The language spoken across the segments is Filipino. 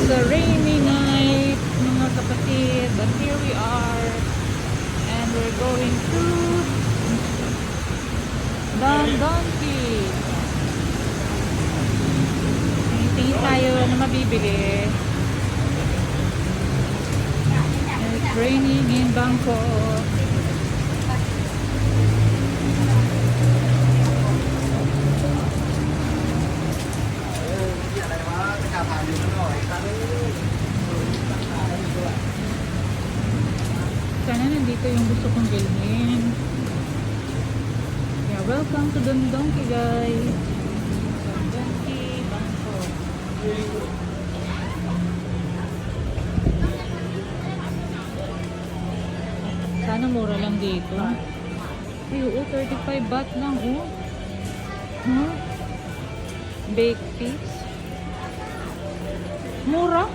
It's a rainy night, mga kapatid, but here we are, and we're going to Don Donki. Tingin tayo na mabibili. It's raining in Bangkok. Sana nandito yung gusto kong bilhin. Yeah, welcome to Don Donki, guys. Don Donki, Bangkok. Sana mura lang dito. Ay, oo, 35 baht lang, oh. Huh? Baked peas. Mura?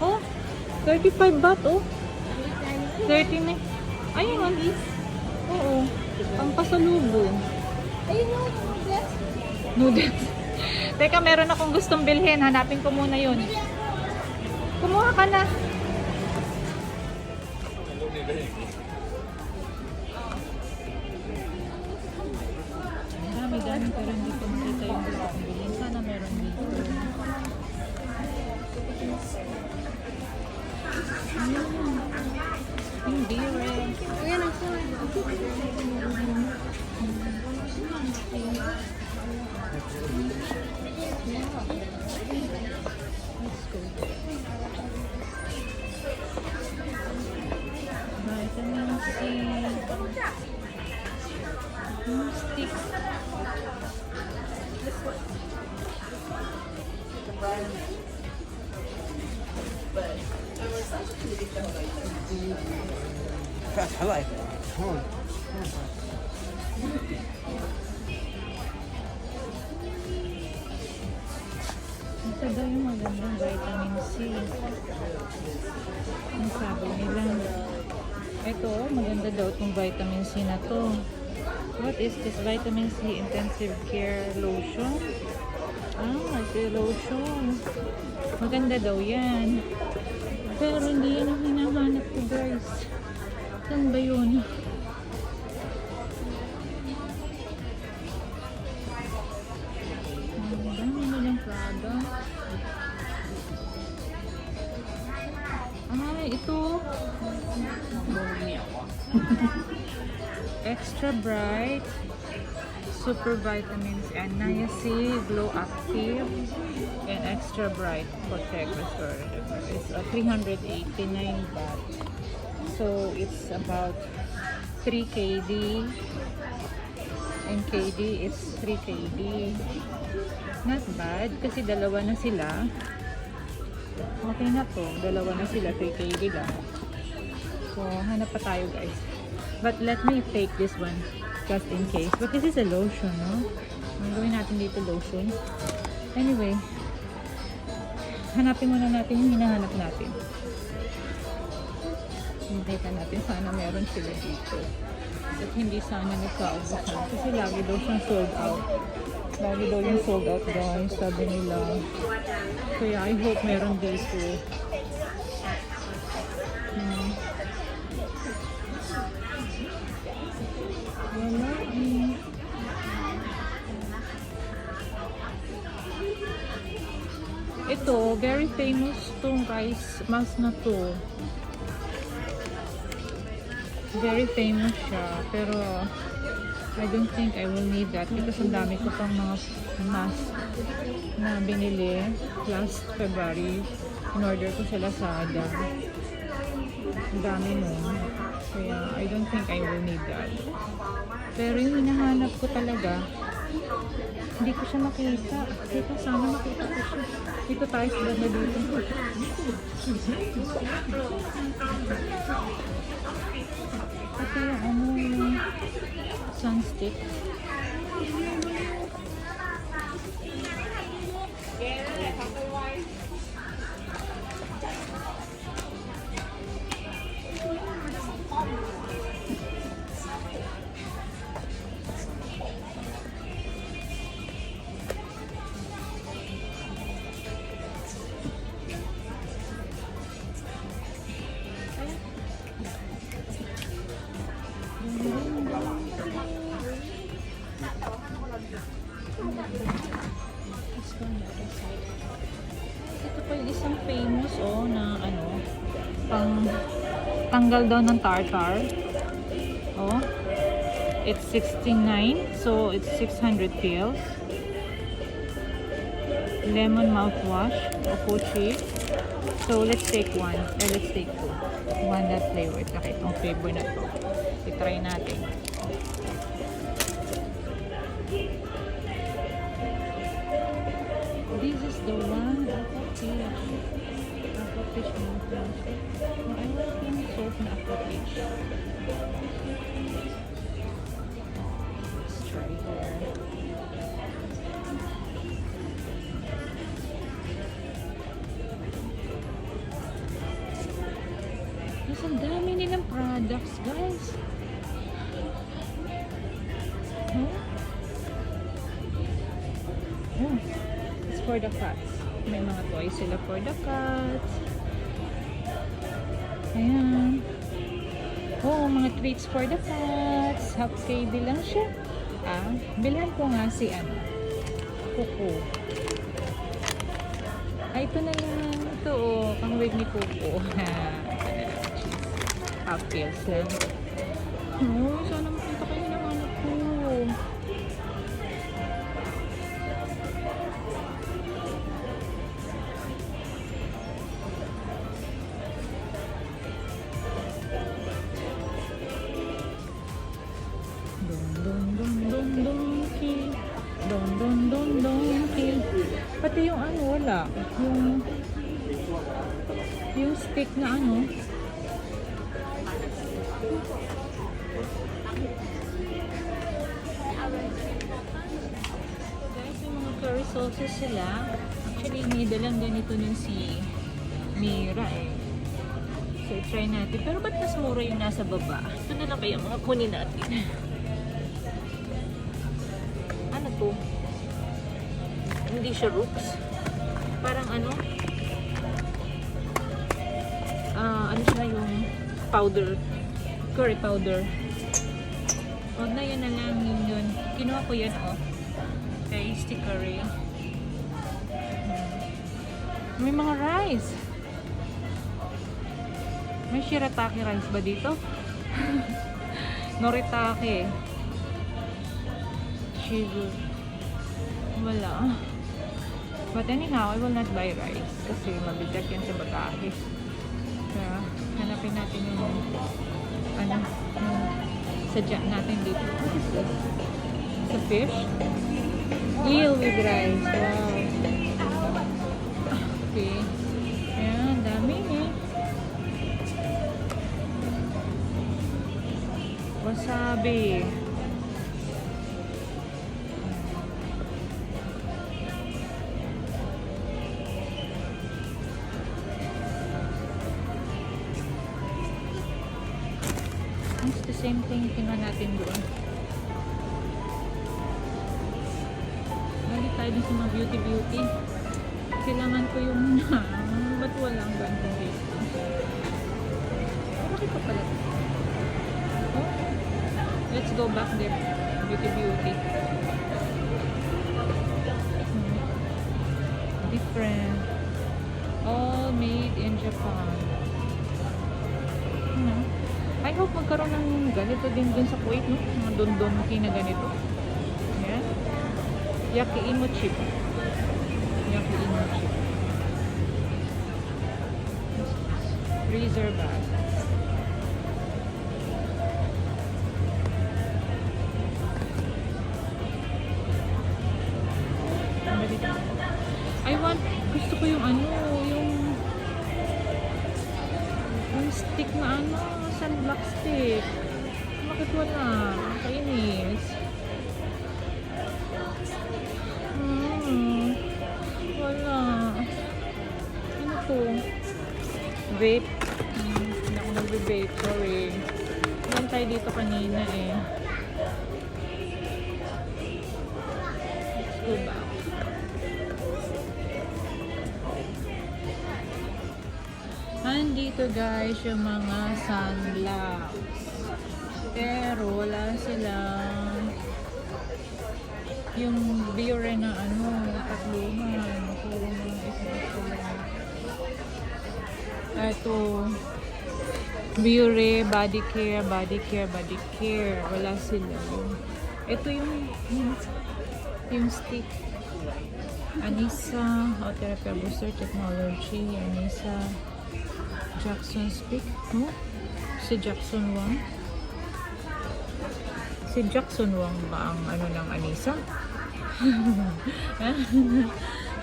Oh, 35 baht, oh. 30 na. Ayun. Oo. Pampasalubong. Ayun yung noodles. Noodles. Teka, meron akong gustong bilhin. Hanapin ko muna yun. Kumuha ka na. Dami pero hindi ko makita yung gusto kong bilhin. Sana meron dito. Hindi rin. Ayan ang phone. Let's go. Vitamin C. Stick. Ito daw yung magandang vitamin C. Ang sabi nila. Ito, maganda daw itong vitamin C na to. What is this? Vitamin C Intensive Care Lotion? Ah, ito lotion. Maganda daw yan. Pero hindi yan ang hinahanap ko, guys. Saan ba yun? Ang dami nilang product. Ah, ito. Extra Bright Super Vitamins and Niacin Glow Active and Extra Bright Protect Restore. It's 389 baht. So it's about 3 KD and KD is 3 KD. Not bad kasi dalawa na sila. Okay na to. Dalawa na sila. 3 KD lang. So hanap pa tayo, guys. But let me take this one just in case. But this is a lotion, no? Ang gawin natin dito lotion. Anyway, hanapin muna natin yung hinahanap natin. Hintay ka natin. Sana meron sila dito. At hindi sana nagkaubusan. Kasi lagi daw siyang sold out. Lagi daw yung sold out, guys. Sabi nila. Kaya I hope meron dito. Wala eh. Ito, very famous tong rice mask na to. Very famous siya. Pero, I don't think I will need that because ang dami ko pang mga mask na binili last February. In-order ko sa Lazada. Ang dami nun. Kaya, I don't think I will need that. Pero yung hinahanap ko talaga, hindi ko siya makita. Dito, sana makita ko siya. Dito tayo sa banda dito. Ito yung ano yung sunstick. famous na ano, pang tanggal daw ng tartar. Oh, it's 69, so it's 600 pills. Lemon mouthwash, Okochi. So let's take one. Let's take two. One that flavor. Okay, itong flavor na to. I-try natin. This is the one Aquafish. Aquafish mouthwash. I like yung soap na Aquafish. Let's try here. Mas ang dami nilang products, guys. Oh. Oh. It's for the cats. May mga toys sila for the cats. Ayan. Oh, mga treats for the cats. Half KD lang siya. Bilhan ko nga si Kuko. Ito na lang. Ito, pang-wig ni Kuko. Half pills lang. Oh, sana makita kayo ng anak ko. Donkey. Pati yung wala. Yung stick na guys, yung mga curry sauces sila. Actually, may dalang ganito nun si Mira So, try natin. Pero ba't mas mura yung nasa baba? Ito na lang kaya mga kunin natin. Ano to? Hindi siya rooks. Parang ano siya yung powder. Curry powder. Huwag na yun na lang yun. Kinuha ko yan Tasty curry. May mga rice. May shirataki rice ba dito? Noritake. Shizu. Wala. But anyhow, I will not buy rice kasi mabigat yan sa bagahe. Kaya hanapin natin yung yung sadya natin dito. What is this? It's a fish? Eel with rice. Wow. Okay. Ayan, dami Wasabi. It's the same thing kinuha natin doon. Balik tayo din sa mga beauty. Kailangan ko yung ba't walang ganito dito? Bakit pa pala? Oh, let's go back there. Beauty. Different. All made in Japan. I hope magkaroon ng ganito din dun sa Kuwait, no? Mga don-donki na ganito. Ayan. Yakiimo chip. Freezer bag. Gusto ko yung yung stick na sunblock stick. Bakit wala? Kainis. Wala. Ano to? Vape. Hindi ako nag-vape. Sorry. Yan tayo dito kanina Let's go back. Andito guys yung mga sunblocks. Pero wala silang yung Biore na tatlungan. Puro mga isa lang. Ito. Biore, body care, body care, body care. Wala sila. Ito yung stick. Anisa, Outer Repair Booster Technology. Anisa, Jackson Speak. Oh, si Jackson Wang. Si Jackson Wang ba ang ano ng Anisa?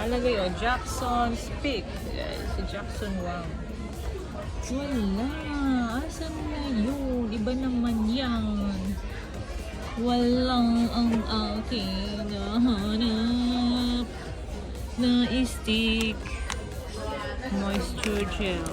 Alagay o, Jackson Speak. Si Jackson Wang. Wala. Asan na yun? Iba naman yan. Walang ang aking nahanap na stick. Moisture gel.